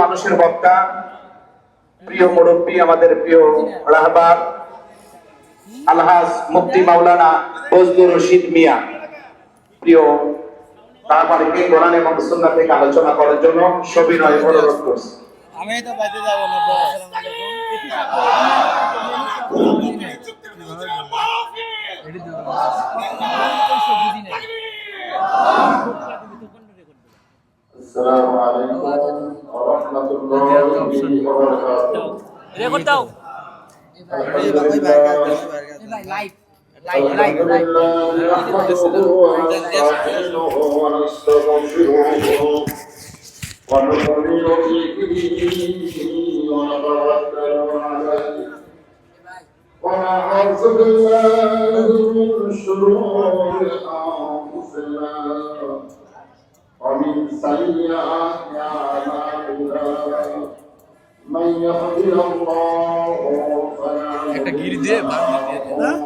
মানুষের বক্তা, প্রিয় মুরব্বী, আমাদের প্রিয় রাহবার আলহাজ মুফতি মাওলানা ফজলুর রশিদ মিয়া, প্রিয় তারপরে কোরআন এবং সুন্নাহ থেকে আলোচনা করার জন্য সবিনয় অনুরোধ করছি। আমি তো বাইরে যাব না। আসসালামু আলাইকুম ওয়া রাহমাতুল্লাহি ওয়া বারাকাতুহু। রেকর্ড দাও। লাইভ ونعوذ بالله من شرور أنفسنا ومن سيئات أعمالنا من يهده الله فلا مضل له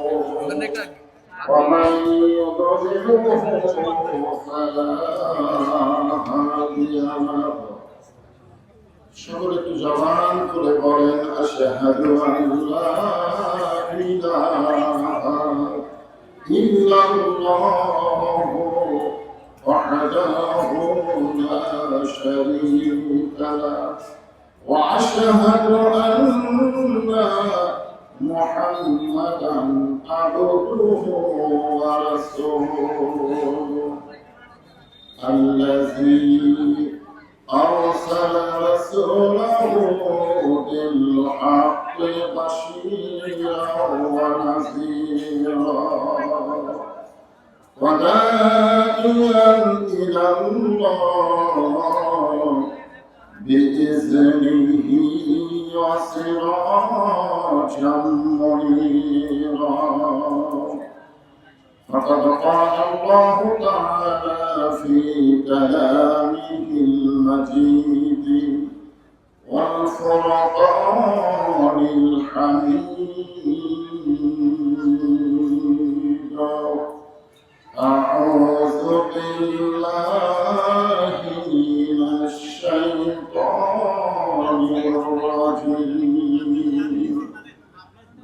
ومن يضلل فلا هادي له সকলে একটু জবান খুলে বলেন আশহাদু আল্লা ইলাহা ইল্লাল্লাহু ওয়াহদাহু লা শারীকা লাহু ওয়া আশহাদু আন্না মুহাম্মাদান আবদুহু ওয়া রাসূলুহু আল্লাযী أرسل رسوله بالحق بشيرا ونذيرا وداعيا إلى الله بإذنه وسراجا منيرا فقد قال الله تعالى في كلامه المجيد والفرقان الحميد أعوذ بالله من الشيطان الرجيم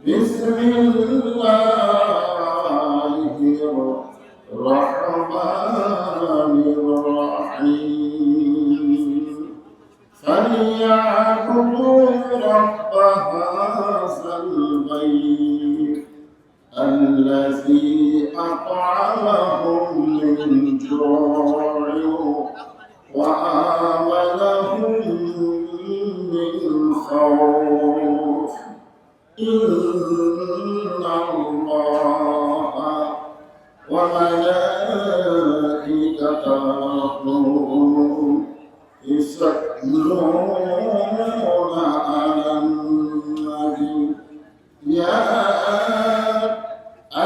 بسم الله الرحمن الرحيم فليعبدوا رب هذا البيت الذي أطعمهم من جوع وآمنهم من خوف إن الله وملائكته يصلون على النبي يا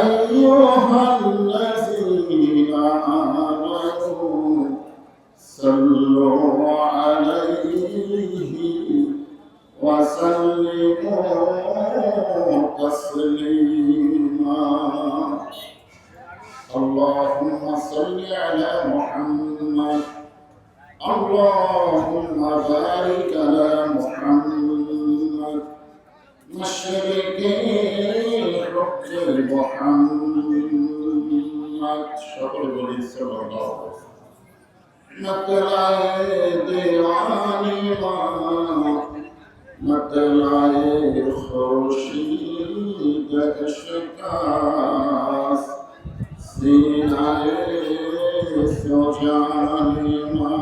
أيها الذين آمنوا صلوا عليه وسلموا تسليما اللهم صل على محمد اللهم بارك على محمد مشرق حب محمد شكر لله صلى الله عليه وسلم مطلع دیوانی مطلع خورشید اشکاس سینه سوجانی ما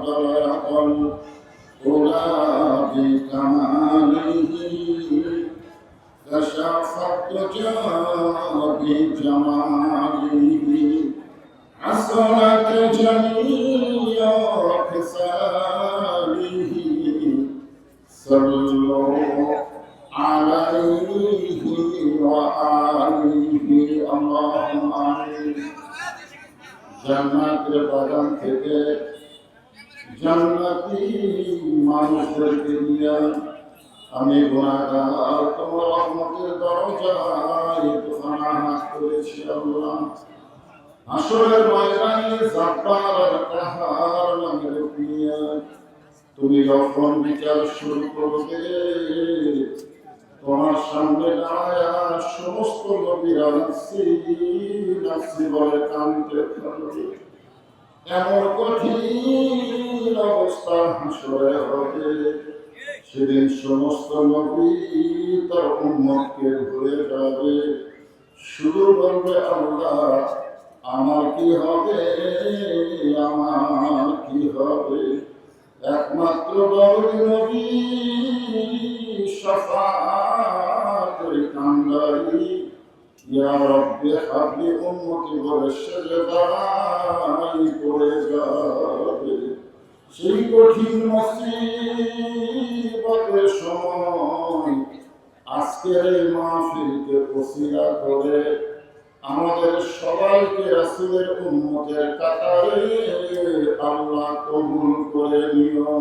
برق الغلا بکماله کشف الدجى بجماله عصرت جميع خصاله صلوا عليه وآله اللهم آمين জান্নাতের বাগান থেকে জান্নাতি মানুষদেরকে নিয়ে আমি গুনাহগার তোমার রহমতের দরজায় দোকানা হাত করেছি আল্লাহ আসরের ময়দানে জাব্বার আর কাহার নামের দুনিয়া তুমি যখন বিচার শুরু করবে তোমার সামনে দাঁড়ায় সমস্ত নবীরা নাফসি নাফসি বলে কাঁদতে থাকবে। এমন কঠিন অবস্থা হাসরে হবে, সেদিন সমস্ত নবী তার উম্মতকে ভুলে যাবে, শুধু বলবে আল্লাহ আমার কি হবে, আমার কি হবে। একমাত্র দরদি নবী শাফাআতের কান্ডারি ইয়া রব্বি হাবলি উম্মতি বলে সেজদায় পড়ে যাবে। সেই কঠিন মুসিবতের সময় আজকের এই মাহফিলকে ওসিলা করে আমাদের সবাইকে রাসূলের উম্মতের কাতারে আল্লাহ কবুল করে নিও।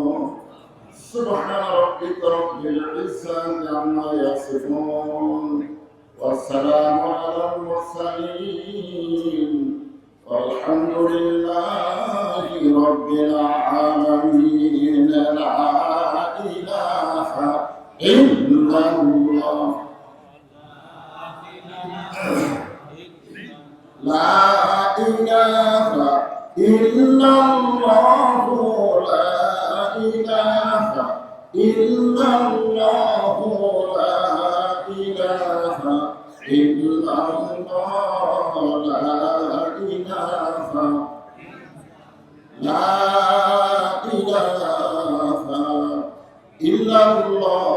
সুবহান রাব্বিকা রাব্বিল ইজ্জাতি আম্মা ইয়াসিফুন ওয়া সালামুন আলাল মুরসালিন walhamdulillahi rabbil alamin। লা ইলাহা ইল্লাল্লাহ لا إله إلا الله لا إله إلا الله لا إله إلا الله لا إله لا إله إلا الله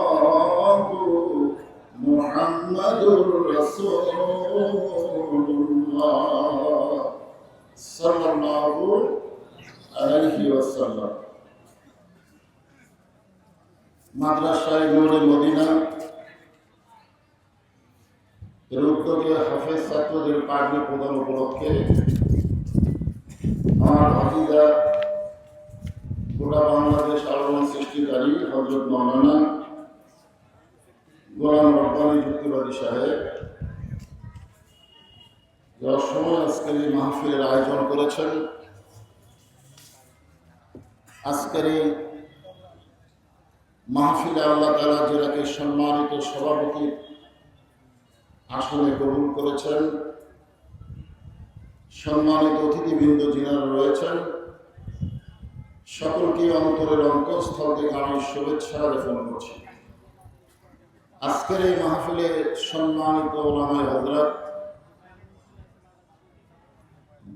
মুহাম্মাদুর রাসূলুল্লাহ সাল্লাল্লাহু আলাইহি ওয়াসাল্লাম। মাদ্রাসায়ে নূরে মদিনা এর উদ্যোগে হাফেজ ছাত্রদের পাগড়ি প্রদান উপলক্ষে আমার ভাতিজা গোটা বাংলাদেশ আলোড়ন সৃষ্টিকারী হযরত মাওলানা গোলাম রব্বানী যুক্তিবাদী সাহেব যারা সময় আজকের এই মাহফিলের আয়োজন করেছেন, আজকের এই মাহফিলে আল্লাহ তাআলা যাকে সম্মানিত সভাপতি আসনে কবুল করেছেন, সম্মানিত অতিথিবৃন্দ যিনারা রয়েছেন, সকলকে অন্তরের অন্তঃস্থল থেকে আমি শুভেচ্ছা জ্ঞাপন করছি। আজকের এই মাহফিলে সম্মানিত ওলামায়ে হযরত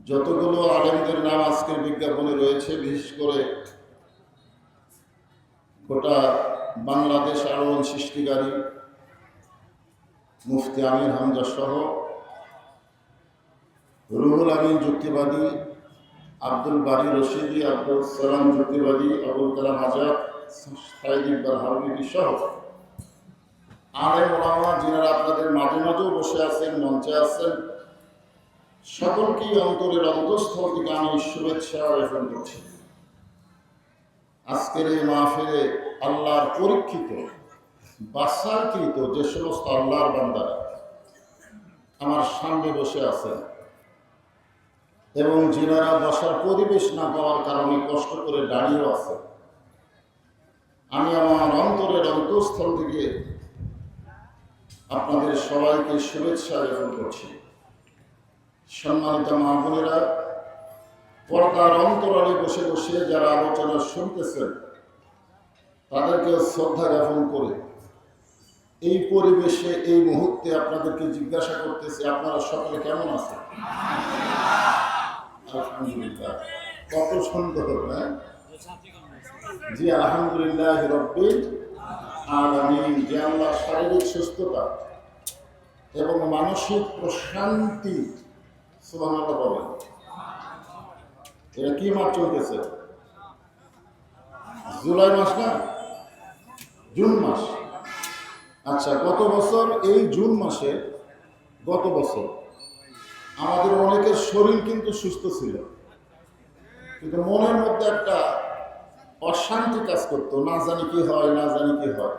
যতগুলো আলেমদের নাম আজকের বিজ্ঞাপনে রয়েছে, বিশেষ করে গোটা বাংলাদেশ আলোড়ন সৃষ্টিকারী মুফতি আমির হামজা সহ রুহুল আমিন যুক্তিবাদী, আব্দুল বারী রশিদি, আব্দুল সালাম যুক্তিবাদী, আবুল কালাম আজাদ, সাইদ ইকবাল হারুনি সহ আলেম ওলামা যিনারা আপনাদের মাঝে মাঝেও বসে আছেন, মঞ্চে আছেন, সকলকেই অন্তরের অন্তঃস্থল থেকে আমি শুভেচ্ছা জ্ঞাপন করছি। আজকের এই মাহফিলে আল্লাহর পরীক্ষিত বাছাইকৃত যে সমস্ত আল্লাহর বান্দারা আমার সামনে বসে আছেন এবং যিনারা বসার পরিবেশ না পাওয়ার কারণে কষ্ট করে দাঁড়িয়েও আছে, আমি আমার অন্তরের অন্তঃস্থল থেকে আপনাদের সবাইকে শুভেচ্ছা জ্ঞাপন করছি। সম্মানিত মা বোনেরা, পর্দার অন্তরালে বসে বসে যারা আলোচনা শুনতেছেন তাদেরকে শ্রদ্ধা জ্ঞাপন করে এই পরিবেশে এই মুহূর্তে আপনাদেরকে জিজ্ঞাসা করতেছি, আপনারা সকলে কেমন আছেন? আলহামদুলিল্লাহ। কত সুন্দর, হ্যাঁ জি, আলহামদুলিল্লাহ রাব্বিল আলামিন। যে আল্লাহ শারীরিক সুস্থতা এবং মানসিক প্রশান্তি, সুবহানাল্লাহ বলেন। এটা কি মাস চলতেছে? জুলাই মাস না, জুন মাস। আচ্ছা, গত বছর এই জুন মাসে গত বছর আমাদের অনেকের শরীর কিন্তু সুস্থ ছিল, কিন্তু মনের মধ্যে একটা অশান্তি কাজ করতো, না জানি কি হয়, না জানি কি হয়।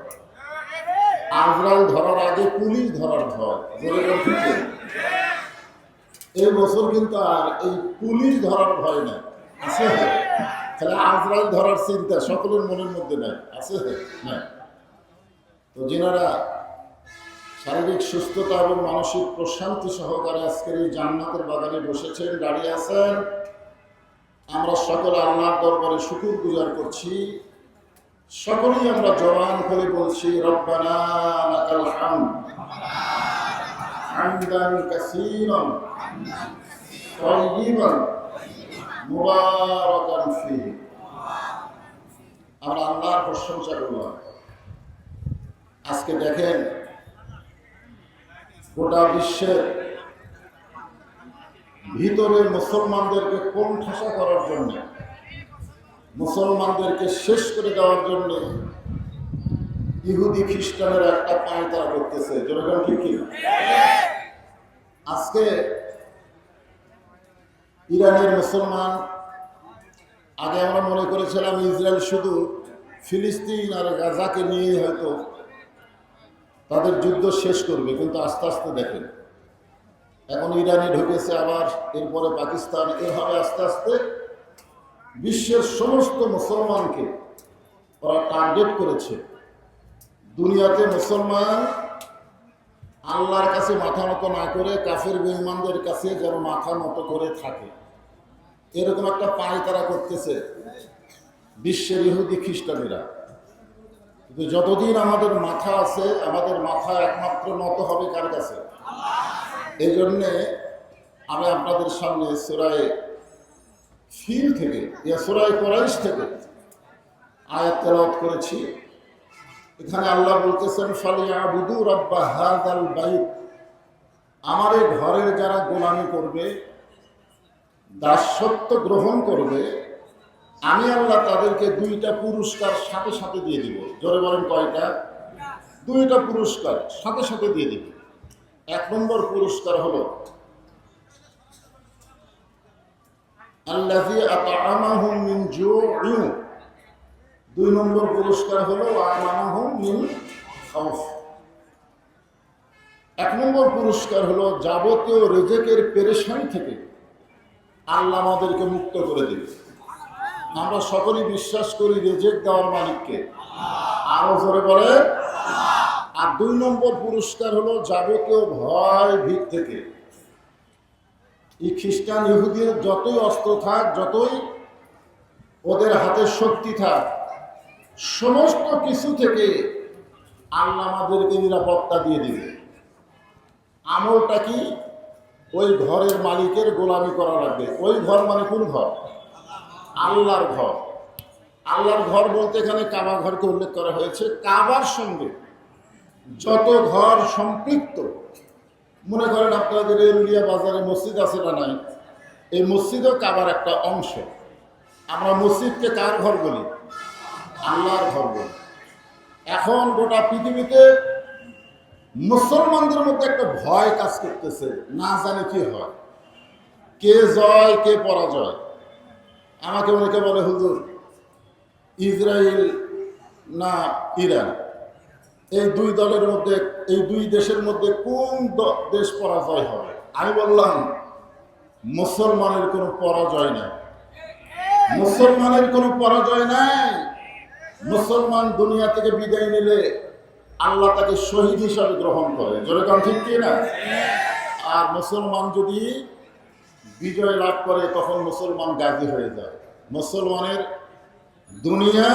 আজরাইল ধরার আগে পুলিশ ধরার ভয়। এই বছর কিন্তু আর এই পুলিশ ধরার ভয় নাই, আছে? তাহলে আজরাইল ধরার চিন্তা সকলের মনের মধ্যে নাই, আছে না? তো যিনারা শারীরিক সুস্থতা এবং মানসিক প্রশান্তি সহকারে আজকের এই জান্নাতের বাগানে বসেছেন, দাঁড়িয়ে আছেন, আমরা সকলে আল্লাহর দরবারে শুকর গুজার করছি। সকলেই আমরা জবান করে বলছি রব্বানা লাকাল হামদ হামদান কাসীরান তাইয়িবান মুবারাকান ফীহি। আমরা আল্লাহর প্রশংসা করলাম। আজকে দেখেন গোটা বিশ্বের ভিতরে মুসলমানদেরকে কোণঠাসা করার জন্য, মুসলমানদেরকে শেষ করে দেওয়ার জন্য ইহুদি খ্রিস্টানের একটা পায়তারা করতেছে। যেরকম ঠিক কি আজকে ইরানের মুসলমান, আগে আমরা মনে করেছিলাম ইসরায়েল শুধু ফিলিস্তিন আর গাজাকে নিয়ে হয়তো তাদের যুদ্ধ শেষ করবে, কিন্তু আস্তে আস্তে দেখেন এখন ইরানে ঢুকেছে, আবার এরপরে পাকিস্তান, এভাবে আস্তে আস্তে বিশ্বের সমস্ত মুসলমানকে ওরা টার্গেট করেছে। দুনিয়াতে মুসলমান আল্লাহর কাছে মাথা নত না করে কাফের বেঈমানদের কাছে যেন মাথা নত করে থাকে, এরকম একটা পায়তারা করতেছে বিশ্বের ইহুদি খ্রিস্টানেরা। কিন্তু যতদিন আমাদের মাথা আছে, আমাদের মাথা একমাত্র নত হবে কার কাছে? এই জন্যে আমি আপনাদের সামনে সূরা ফিল থেকে, সূরা কুরাইশ থেকে আয়াত তেলাওয়াত করেছি। এখানে আল্লাহ বলতেছেন ফালিয়াবুদু রাব্বা হাযাল বাইত, আমার এই ঘরের যারা গোলামি করবে, দাসত্ব গ্রহণ করবে, আমি আল্লাহ তাদেরকে দুইটা পুরস্কার সাথে সাথে দিয়ে দিব। জোরে বলেন কয়টা? দুইটা পুরস্কার সাথে সাথে দিয়ে দিব। এক নম্বর পুরস্কার হলো আল্লাযী আত'আমাহুম মিন জু'ইন, দুই নম্বর পুরস্কার হলো আমানাহুম মিন খাউফ। এক নম্বর পুরস্কার হলো যাবতীয় রিজিকের পেরেশানি থেকে আল্লাহ আমাদেরকে মুক্ত করে দেবে। আমরা সকলেই বিশ্বাস করি রিজিক দেওয়ার মালিককে, আরো জোরে বলে। আর দুই নম্বর পুরস্কার হলো যাবতীয় ভয় ভীত থেকে। এই খ্রিস্টান ইহুদির যতই অস্ত্র থাক, যতই ওদের হাতে শক্তি থাক, সমস্ত কিছু থেকে আল্লাহ আমাদেরকে নিরাপত্তা দিয়ে দিবে। আমলটা কি? ওই ঘরের মালিকের গোলামি করা লাগবে। ওই ঘর মানে কোন ঘর? আল্লাহর ঘর। আল্লাহর ঘর বলতে এখানে কাবা ঘরকে উল্লেখ করা হয়েছে। কাবার সঙ্গে যত ঘর সম্পৃক্ত, মনে করেন আপনাদের এলিয়া বাজারে মসজিদ আছে না নাই, এই মসজিদও কাবার একটা অংশ। আমরা মসজিদকে কার ঘর বলি? আল্লাহর ঘর বলি। এখন গোটা পৃথিবীতে মুসলমানদের মধ্যে একটা ভয় কাজ করতেছে, না জানে কি হয়, কে জয় কে পরাজয়। আমাকে অনেকে বলে হুজুর ইসরায়েল না ইরান, এই দুই দলের মধ্যে, এই দুই দেশের মধ্যে কোন দেশ পরাজয় হবে? আমি বললাম মুসলমানের কোনো পরাজয় নাই, মুসলমানের কোনো পরাজয় নাই। মুসলমান দুনিয়া থেকে বিদায় নিলে আল্লাহ তাকে শহীদ হিসাবে গ্রহণ করে। যেরকম ঠিক কি না? আর মুসলমান যদি বিজয় লাভ করে তখন মুসলমান গাজী হয়ে যায়। মুসলমানের দুনিয়া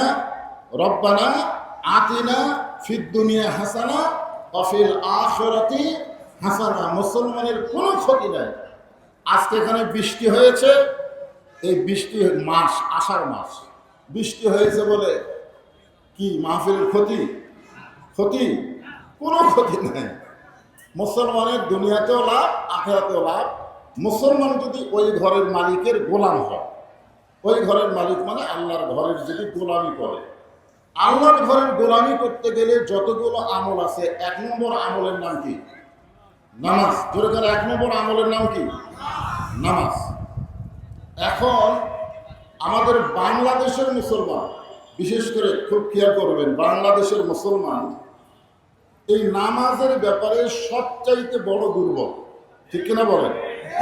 রব্বানা আতিনা ফিদ দুনিয়া হাসানা ওয়া ফিল আখিরাতি হাসানা, মুসলমানের কোনো ক্ষতি নাই। আজকে এখানে বৃষ্টি হয়েছে, এই বৃষ্টি মাস আষাঢ় মাস, বৃষ্টি হয়েছে বলে কি মাহফিলের ক্ষতি? ক্ষতি? কোনো ক্ষতি নাই। মুসলমানের দুনিয়াতেও লাভ, আখিরাতেও লাভ। মুসলমান যদি ওই ঘরের মালিকের গোলাম হয়, ওই ঘরের মালিক মানে আল্লাহর ঘরের যদি গোলামি করে, আল্লাহর ঘরের গোলামি করতে গেলে যতগুলো আমল আছে, এক নম্বর আমলের নাম কি? নামাজ। যেরকম এক নম্বর আমলের নাম কি? নামাজ। এখন আমাদের বাংলাদেশের মুসলমান, বিশেষ করে খুব খেয়াল করবেন, বাংলাদেশের মুসলমান এই নামাজের ব্যাপারে সবচাইতে বড় দুর্বল। ঠিক কিনা বলেন?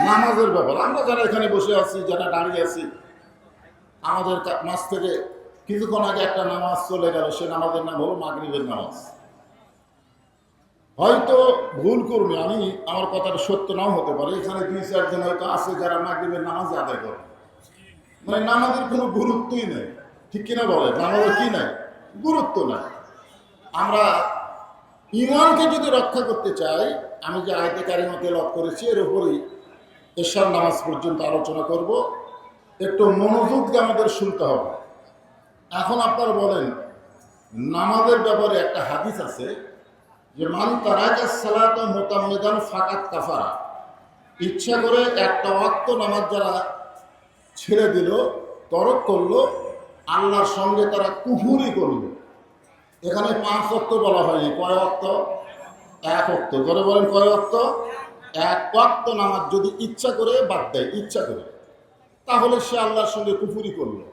নামাজের ব্যাপার আমরা যারা এখানে বসে আছি, যারা দাঁড়িয়ে আছি, আমাদের মাঝ থেকে কিছুক্ষণ আগে একটা নামাজ চলে গেল, সে নামাজের নাম হলো মাগরিবের নামাজ। হয়তো ভুল করবে, আমি আমার কথাটা সত্য নাও হতে পারে, এখানে 2-4 জন হয়তো আছে যারা মাগরিবের নামাজ আদায় করে, মানে নামাজের কোনো গুরুত্বই নেই, ঠিক কিনা বলে? নামাজের কি নাই, গুরুত্ব নাই। আমরা ইমানকে যদি রক্ষা করতে চাই, আমি যে আয়াতে কারিমা তেলাওয়াত করেছি এর উপরই এশার নামাজ পর্যন্ত আলোচনা করব। একটু মনোযোগ দিয়ে আমাদের শুনতে হবে। এখন আপনারা বলেন, নামাজের ব্যাপারে একটা হাদিস আছে যে মান তারাকা সালাত মুতাম্মিদান ফাকাত কাফারা, ইচ্ছা করে একটা ওয়াক্ত নামাজ যারা ছেড়ে দিল, তরক করলো, আল্লাহর সঙ্গে তারা কুফরি করলো। এখানে 5 ওয়াক্ত বলা হয়নি, কয় ওয়াক্ত? 1 ওয়াক্ত। করে বলেন কয় ওয়াক্ত? 1 ওয়াক্ত নামাজ যদি ইচ্ছা করে বাদ দেয়, ইচ্ছা করে, তাহলে সে আল্লাহর সঙ্গে কুফরি করলো।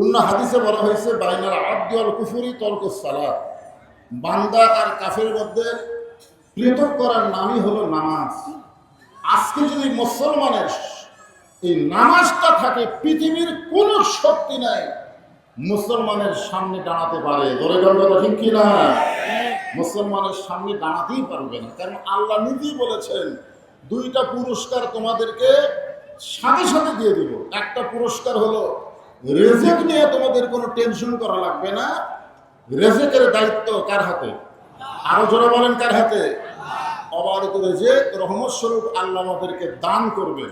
অন্য হাদিসে বলা হয়েছে বাইনাল আবদি ওয়াল কুফরি তরকুস সালাত, বান্দা আর কাফের মধ্যে পৃথক করার নামই হলো নামাজ। আজকে যদি মুসলমানের এই নামাজটা থাকে, পৃথিবীর কোন শক্তি নাই মুসলমানের সামনে দাঁড়াতে পারে। ধরে কথা ঠিক কি না? মুসলমানের সামনে দাঁড়াতেই পারবে না, কারণ আল্লাহ নিজেই বলেছেন 2টা পুরস্কার তোমাদেরকে সাথে সাথে দিয়ে দিব। একটা পুরস্কার হলো রেজেক নিয়ে তোমাদের কোনো টেনশন করা লাগবে না, রেজেকের দায়িত্ব কার হাতে? আরো জোরে বলেন কার হাতে? অবারিত রেজেক রহমত স্বরূপ আল্লাহ আমাদেরকে দান করবেন।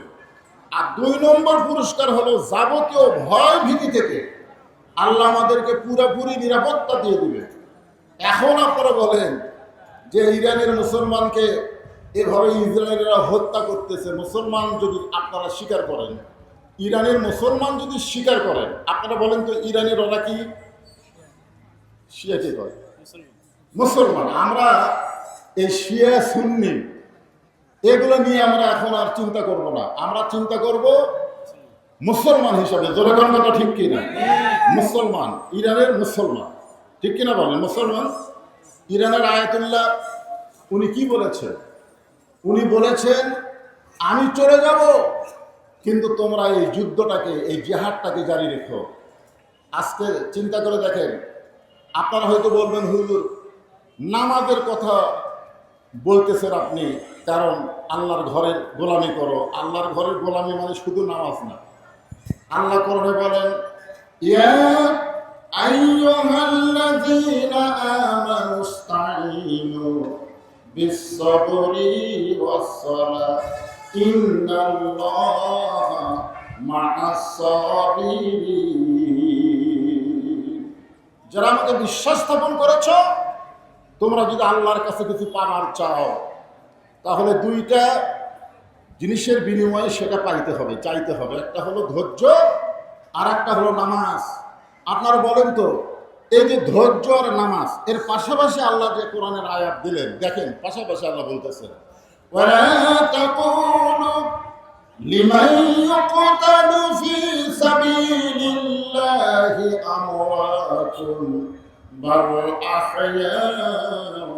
আর 2 নম্বর পুরস্কার হলো যাবতীয় ভয় ভীতি থেকে আল্লাহ আমাদেরকে পুরোপুরি নিরাপত্তা দিয়ে দিবে। এখন আপনারা বলেন যে ইরানের মুসলমানকে এভাবে ইসরায়েলিরা হত্যা করতেছে, মুসলমান যদি আপনারা স্বীকার করেন, ইরানের মুসলমান যদি স্বীকার করেন, আপনারা বলেন তো ইরানের ওরা কি শিয়া কি করে? মুসলমান। আমরা এই শিয়া সুন্নি এগুলো নিয়ে আমরা এখন আর চিন্তা করব না, আমরা চিন্তা করব মুসলমান হিসাবে। জোরে কথা ঠিক কিনা? মুসলমান, ইরানের মুসলমান, ঠিক কিনা বলেন? মুসলমান। ইরানের আয়াতুল্লাহ উনি কি বলেছেন? উনি বলেছেন আমি চলে যাব, কিন্তু তোমরা এই যুদ্ধটাকে, এই জিহাদটাকে জারি রেখো। আজকে চিন্তা করে দেখেন, আপনারা হয়তো বলবেন হুজুর নামাজের কথা বলতেছেন আপনি, কারণ আল্লাহর ঘরের গোলামি করো। আল্লাহর ঘরের গোলামি মানে শুধু নামাজ না। আল্লাহ কোরআনে বলেন ইয়া আইয়ুহাল্লাযীনা আমানুস্তাঈনু বিস-সাবরি ওয়াস-সালাহ ইন্নাল্লাহা মা'আস-সাবিরিন। যারা আমাকে বিশ্বাস স্থাপন করেছো, তোমরা যদি আল্লাহর কাছে কিছু পাবার চাও, তাহলে 2টা জিনিসের বিনিময়ে সেটা পাইতে হবে, চাইতে হবে। একটা হলো ধৈর্য, আর একটা হলো নামাজ। আপনারা বলেন তো, এই যে ধৈর্য আর নামাজ, এর পাশাপাশি আল্লাহ যে কোরআনের আয়াত দিলেন, দেখেন পাশাপাশি আল্লাহ বলতেছেন ওয়ালা তাকুনু লিমান ইউকতালু ফি সাবিলিল্লাহি আমওয়াতুন বাল আহইয়াউ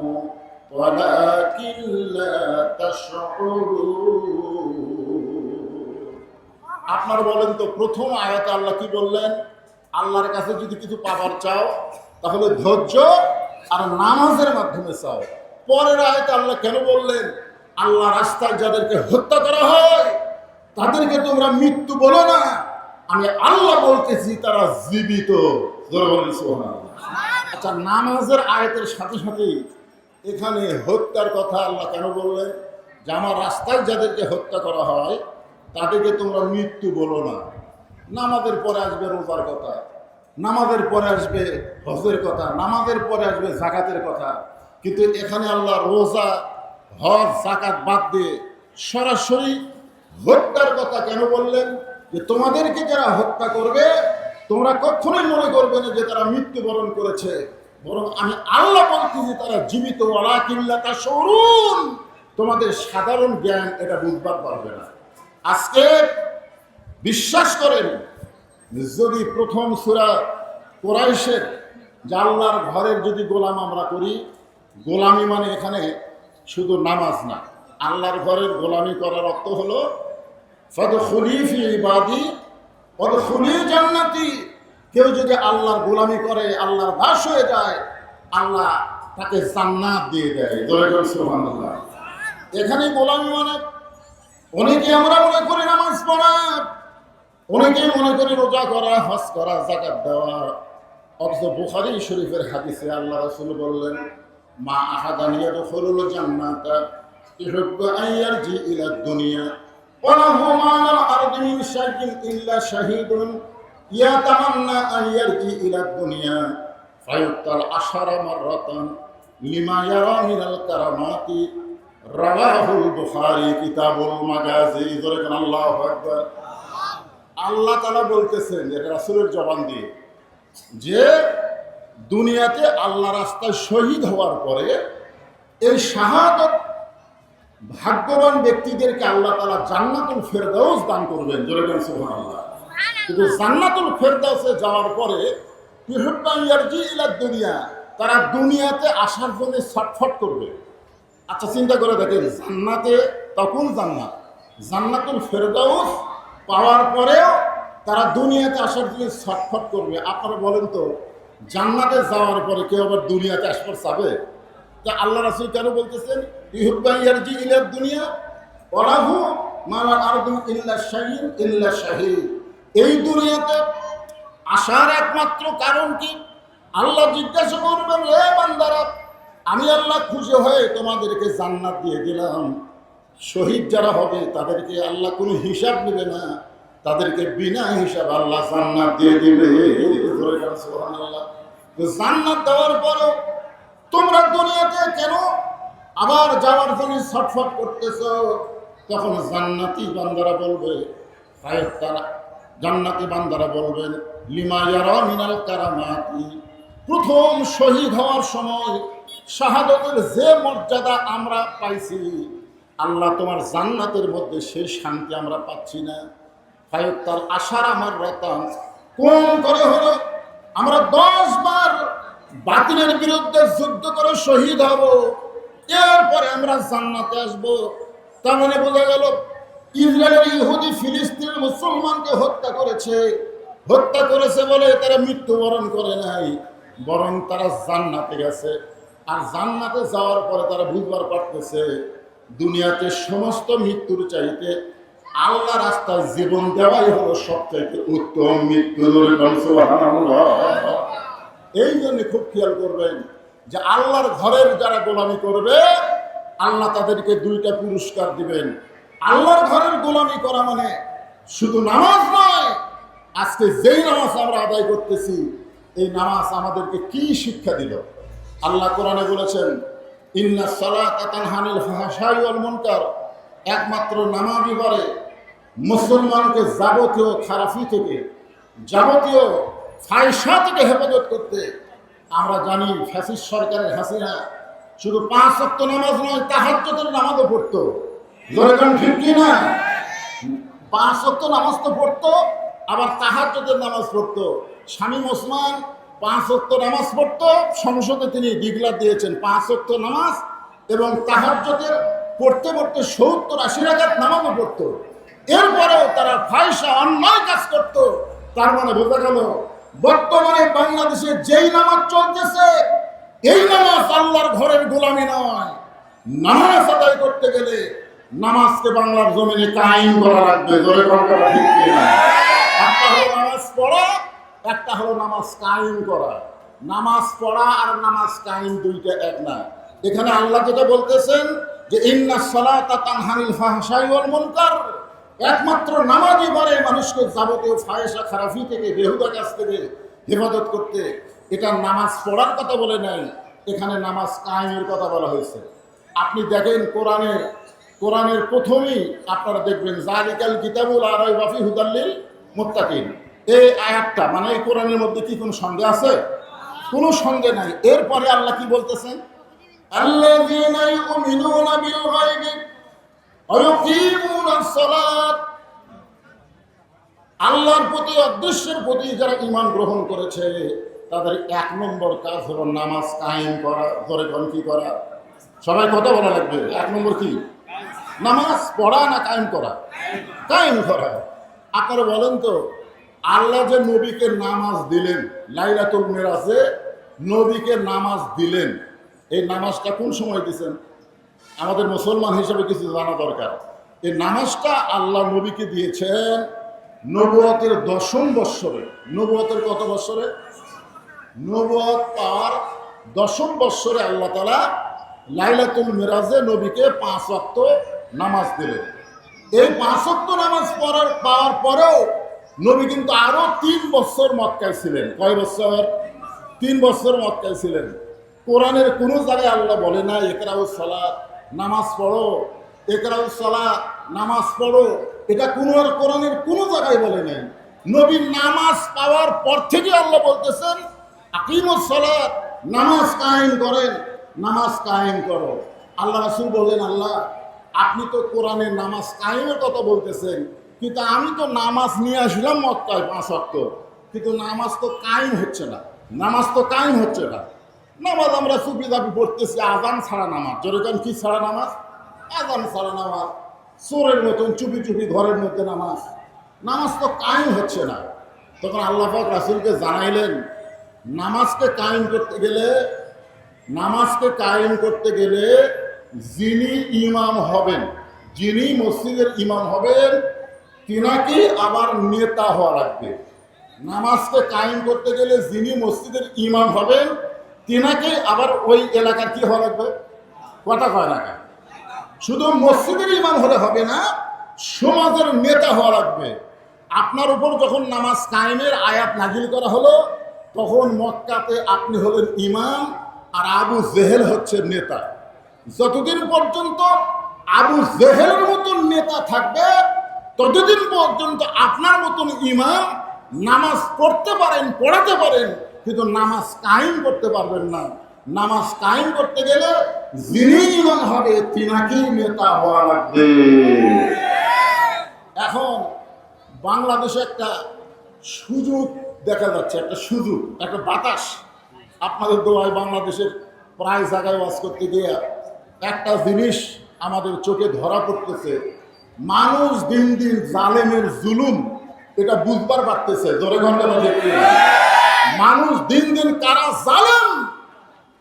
ওয়ালাকিন লা তাশউরুন। আপনারা বলেন তো, প্রথম আয়াতে আল্লাহ কি বললেন? আল্লাহর কাছে যদি কিছু পাবার চাও তাহলে ধৈর্য আর নামাজের মাধ্যমে চাও। পরের আয়াতে আল্লাহ কেন বললেন আল্লাহ রাস্তায় যাদেরকে হত্যা করা হয় তাদেরকে তোমরা মৃত্যু বলো না, আমি আল্লাহ বলতেছি তারা জীবিত। আচ্ছা, নামাজের আয়াতের সাথে সাথেই এখানে হত্যার কথা আল্লাহ কেন বললেন? যে আমার রাস্তায় যাদেরকে হত্যা করা হয় তাদেরকে তোমরা মৃত্যু বলো না। নামাজের পরে আসবে রোজার কথা, নামাজের পরে আসবে হজের কথা, নামাজের পরে আসবে যাকাতের কথা, কিন্তু এখানে আল্লাহ রোজা, হজ, যাকাত বাদ দিয়ে সরাসরি হত্যার কথা কেন বললেন? যে তোমাদেরকে যারা হত্যা করবে তোমরা কখনোই মনে করবে না যে তারা মৃত্যুবরণ করেছে, বরং আমি আল্লাহ বলতেছি তারা জীবিত। ওয়ালাকিন লা তাশউরুন, তোমাদের সাধারণ জ্ঞান এটা বুঝবার পারবে না। আজকে বিশ্বাস করেন, যদি প্রথম সূরা কুরাইশের যে আল্লাহর ঘরের যদি গোলাম আমরা করি, গোলামি মানে এখানে শুধু নামাজ না, আল্লাহর ঘরের গোলামি করার অর্থ হলো ফাদখুলি ফি ইবাদি অদখুলি জান্নাতি, কেউ যদি আল্লাহর গোলামি করে, আল্লাহর দাস হয়ে যায়, আল্লাহ তাকে জান্নাত দিয়ে দেয়। সুবহানাল্লাহ। এখানে গোলামি মানে অনেকে আমরা মনে করি নামাজ পড়া, অনেকে মনে করি রোজা করা, হজ করা, যাকাত দেওয়া। অথচ বুখারী শরীফের হাদিসে আল্লাহ রাসূল বললেন, মা আহাদান ইয়াদখুলুল জান্নাতা ইহুব্বু আন ইয়ারজি ইলা দুনিয়া ওয়া লাহু মা আল আরদি মিন শাইইন ইল্লা শাহীদুন ইয়াতামান্না আন ইয়ারজি ইলা দুনিয়া ফায়ুক্তাল আশারা মাররাতান লিমা ইয়ারা মিনাল কারামাতি। রাওয়াহুল বুখারী কিতাবুল মাগাজি। আল্লাহু আকবার। আল্লাহ তাআলা বলতেছেন, এটা রাসূলের জবান দিয়ে, যে দুনিয়াতে আল্লাহ রাস্তায় শহীদ হওয়ার পরে এই শাহাদত ভাগ্যবান ব্যক্তিদেরকে আল্লাহ তাআলা জান্নাতুল ফেরদাউস দান করবেন। জোরে বলেন সুবহানাল্লাহ। কিন্তু জান্নাতুল ফেরদাউসে যাওয়ার পরে ইহুব্বু আন ইয়ারজি ইলা দুনিয়া, তারা দুনিয়াতে আসার জন্য ছটফট করবে। আচ্ছা চিন্তা করে দেখেন, জান্নাতে তখন জান্নাতুল ফেরদাউস পাওয়ার পরেও তারা দুনিয়াতে আসার জন্য ছটফট করবে। আপনারা বলেন তো, জান্নাতে যাওয়ার পরে কেউ আবার দুনিয়াতে আসবার চাবে? তা আল্লাহ রাসূল কেন বলতেছেন ইহুব্বু আন ইয়ারজি ইলা দুনিয়া ওয়া লাহু মা আল আরদি ইল্লা শাইইন ইল্লা শাহীদ। এই দুনিয়াতে আসার একমাত্র কারণ কি? আল্লাহ জিজ্ঞাসা করবেন, হে বান্দারা, আমি আল্লাহ খুশি হয়ে তোমাদেরকে জান্নাত দিয়ে দিলাম। শহীদ যারা হবে তাদেরকে আল্লাহ কোনো হিসাব নেবে না, তাদেরকে বিনা হিসাব আল্লাহ জান্নাত দিয়ে দিবে। সুবহানাল্লাহ। তো জান্নাত দেওয়ার পরও তোমরা দুনিয়াতে কেন আবার যাওয়ার জন্য ছটফট করতেছো? তখন জান্নাতি বান্দারা বলবে, জান্নাতি বান্দারা বলবেন, লিমা ইয়ারা মিনাল কারামাতি। প্রথম শহীদ হওয়ার সময় শাহাদতের যে মর্যাদা আমরা পাইছি, আল্লাহ তোমার জান্নাতের মধ্যে সেই শান্তি আমরা পাচ্ছি না। ফায়ুক্তাল আশারা মাররাতান, কোন করে হলো আমরা 10 বার বাতিলের বিরুদ্ধে যুদ্ধ করে শহীদ হব, এরপরে আমরা জান্নাতে আসব। তার মানে বোঝা গেল ইসরায়েলের ইহুদি ফিলিস্তিনের মুসলমানকে হত্যা করেছে বলে তারা মৃত্যুবরণ করে নাই, বরং তারা জান্নাতে গেছে। আর জান্নাতে যাওয়ার পরে তারা বুঝবার পারতেছে দুনিয়াতে সমস্ত মৃত্যুর চাইতে আল্লাহ রাস্তায় জীবন দেওয়াই হলো সবচাইতে উত্তম মৃত্যু। এই জন্য খুব খেয়াল করবেন যে আল্লাহর ঘরের যারা গোলামি করবে, আল্লাহ তাদেরকে 2টা পুরস্কার দিবেন। আল্লাহর ঘরের গোলামি করা মানে শুধু নামাজ নয়। আজকে যেই নামাজ আমরা আদায় করতেছি, এই নামাজ আমাদেরকে কি শিক্ষা দিল? আল্লাহ কোরআনে বলেছেন, ইন্নাস সালাতা তানহা আনিল ফাহশাই ওয়াল মুনকার। একমাত্র নামাজই পারে মুসলমানকে যাবতীয় খারাপি থেকে, যাবতীয় ফায়সা থেকে হেফাজত করতে। আমরা জানি ফ্যাসিস্ট সরকারের হাসিনা শুধু 5 ওয়াক্ত নামাজ নয়, তাহাজ্জুদের নামাজও পড়তো। যেরকম ঠিক কি না? 5 ওয়াক্ত নামাজ তো পড়তো, আবার তাহাজ্জুদের নামাজ পড়তো। শামীম ওসমান 5 ওয়াক্ত নামাজ পড়তো, সংসদে তিনি ডিক্লার দিয়েছেন 5 ওয়াক্ত নামাজ, এবং তাহাজ্জুদের পড়তে পড়তে 70-80 রাকাত নামাজও পড়তো। এরপরেও তারা ফায়সা অন্যায় কাজ করতো। তার মানে বোঝা গেল বর্তমানে বাংলাদেশে যেই নামাজ চলতেছে, এই নামাজ আল্লাহর ঘরের গোলামি নয়। নামাজ আদায় করতে গেলে নামাজকে বাংলার জমিনে কায়েম করা লাগবে। ঠিক কিনা? একটা হলো নামাজ পড়া, একটা হলো নামাজ কায়েম করা। নামাজ পড়া আর নামাজ কায়েম 2টা এক না। এখানে আল্লাহ যেটা বলতেছেন যে ইন্নাস সালাতা তানহা আনিল ফাহশাই ওয়াল মুনকার, একমাত্র নামাজই পারে মানুষকে যাবতীয় ফায়সা খারাপি থেকে, বেহুদা কাজ থেকে হেফাজত করতে। এটা নামাজ পড়ার কথা বলে নাই, এখানে নামাজ কায়েমের কথা বলা হয়েছে। আপনি দেখেন কোরআনের প্রথমেই আপনারা দেখবেন যালিকাল কিতাবুল লা রাইবা ফীহি হুদাল লিল মুত্তাকিন। এই আয়াতটা মানে এই কোরআনের মধ্যে কি কোনো সন্দেহ আছে? কোনো সন্দেহ নাই। এরপরে আল্লাহ কি বলতেছেন? আল্লাযীনা ইউমিনুনা বিল গায়বি ওয়া ইউকিমুনাস সালাত। আল্লাহর প্রতি, অদৃশ্যের প্রতি যারা ঈমান গ্রহণ করেছে, তাদের 1 নম্বর কাজ হলো নামাজ কায়েম করা। ধরে কি করা? সবাই কথা বলা লাগবে। 1 নম্বর কি? নামাজ পড়া না কায়েম করা? কায়েম করা। আপনারা বলেন তো, আল্লাহ যে নবীকে নামাজ দিলেন, লাইলাতুল মিরাজে নবীকে নামাজ দিলেন, এই নামাজটা কোন সময় দিয়েছেন? আমাদের মুসলমান হিসেবে কিছু জানা দরকার। এই নামাজটা আল্লাহ নবীকে দিয়েছেন নবুয়তের 10ম বৎসরে। নবুয়তের কত বৎসরে? নবুয়ত পাওয়ার 10ম বৎসরে আল্লাহ তাআলা লাইলাতুল মিরাজে নবীকে 5 ওয়াক্ত নামাজ দিলেন। এই 5 ওয়াক্ত নামাজ পাওয়ার পরেও নবী কিন্তু আরো 3 বছর মক্কায় ছিলেন। কয় বছর? 3 বছর মক্কায় ছিলেন। কোরআনের কোনো জায়গায় আল্লাহ বলে না ইকরাউস সালাত, নামাজ পড়ো, ইকরাউস সালাত, নামাজ পড়ো। এটা কোরআনের কোনো জায়গায় বলে নাই। নবী নামাজ পাওয়ার পর থেকে আল্লাহ বলতেছেন আকিমুস সালাত, নামাজ কায়েম করেন, নামাজ কায়েম করো। আল্লাহ রাসূল বললেন, আল্লাহ আপনি তো কোরআনের নামাজ কায়েমের কথা বলতেছেন, কিন্তু আমি তো নামাজ নিয়ে আসলাম মক্কায় 5 ওয়াক্ত, কিন্তু নামাজ তো কায়েম হচ্ছে না, নামাজ তো কায়েম হচ্ছে না। নামাজ আমরা চুপি চাপি পড়তেছি, আজান ছাড়া নামাজ। যেরকম কি ছাড়া নামাজ? আজান ছাড়া নামাজ, চোরের মতন চুপি চুপি ঘরের মধ্যে নামাজ, নামাজ তো কায়েম হচ্ছে না। তখন আল্লাহ পাক রাসূলকে জানাইলেন, নামাজকে কায়েম করতে গেলে যিনি ইমাম হবেন, যিনি মসজিদের ইমাম হবেন, তিনাকে আবার নেতা হওয়া লাগবে। নামাজকে কায়েম করতে গেলে যিনি মসজিদের ইমাম হবেন, তিনাকে আবার ওই এলাকার কি হওয়া লাগবে? কথা কয় না, শুধু মসজিদের ইমাম হলে হবে না, সমাজের নেতা হওয়া লাগবে। আপনার উপর যখন নামাজ কায়েমের আয়াত নাজিল করা হলো, তখন মক্কাতে আপনি হলেন ইমাম আর আবু জেহেল হচ্ছে নেতা। যতদিন পর্যন্ত আবু জেহেলের মতন নেতা থাকবে, ততদিন পর্যন্ত আপনার মতন ইমাম নামাজ পড়তে পারেন, পড়াতে পারেন, কিন্তু নামাজ কায়েম করতে পারবেন না। নামাজ কায়েম করতে গেলে যিনি ইমাম হবে তিনাকেই নেতা হওয়া লাগবে। এখন বাংলাদেশে একটা সুযোগ দেখা যাচ্ছে, একটা সুযোগ, একটা বাতাস। আপনাদের দোয়ায় বাংলাদেশের প্রায় জায়গায় ওয়াজ করতে গিয়ে একটা জিনিস আমাদের চোখে ধরা পড়তেছে, মানুষ দিন দিন জালেমের জুলুম এটা বুঝবার পারতেছে। জোরে ঘন্টা দেখতে মানুষ দিন দিন কারা জালেম,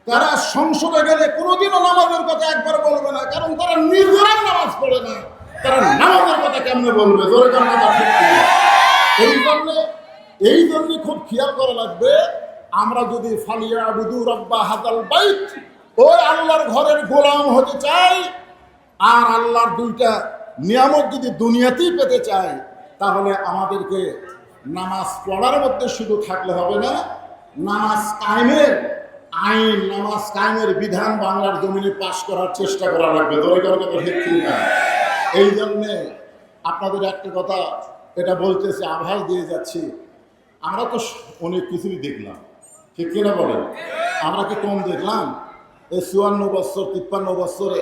তারা সংসদে গেলে কোনোদিনও নামাজের কথা একবার বলবে না, কারণ তারা নিজেরাই নামাজ পড়ে না, তারা নামাজের কথা কেমনে বলবে? জোরে ঘন্টা এই জন্য খুব খেয়াল করা লাগবে। আমরা যদি ফালিয়াবুদু রাব্বা হাযাল বাইত, ওই আল্লাহর ঘরের গোলাম হতে চাই, আর আল্লাহর 2টা নিয়ামত যদি দুনিয়াতেই পেতে চাই, তাহলে আমাদেরকে নামাজ পড়ার মধ্যে শুধু থাকলে হবে না, নামাজ কায়েমের আইন, নামাজ কায়েমের বিধান বাংলার জমিনে পাশ করার চেষ্টা করা লাগবে। দরকার কথা ঠিক না? এই জন্যে আপনাদের একটা কথা এটা বলতেছি, আভাস দিয়ে যাচ্ছি, আমরা তো অনেক কিছুই দেখলাম, ঠিক কিনা বলেন? আমরা কি কম দেখলাম? এই 54 বছর 53 বছরে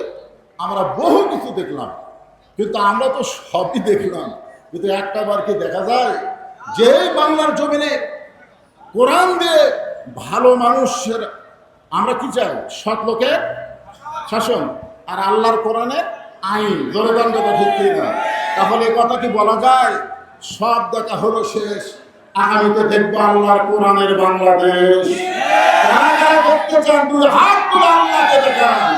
আমরা বহু কিছু দেখলাম, কিন্তু আমরা তো সবই দেখলাম, কিন্তু একটা বার কি দেখা যায় যে বাংলার জমিনে কোরআন দিয়ে ভালো মানুষের আমরা কি চাই? সৎ লোকের শাসন আর আল্লাহর কোরআনের আইন। জোরেগান কথা ঠিক না? তাহলে কথা কি বলা যায় সব দেখা হলো শেষ, আগামীতে দেখবো আল্লাহর কোরআনের বাংলাদেশ? দেখতে চান? 2 হাত তুলে আল্লাহকে দেখান।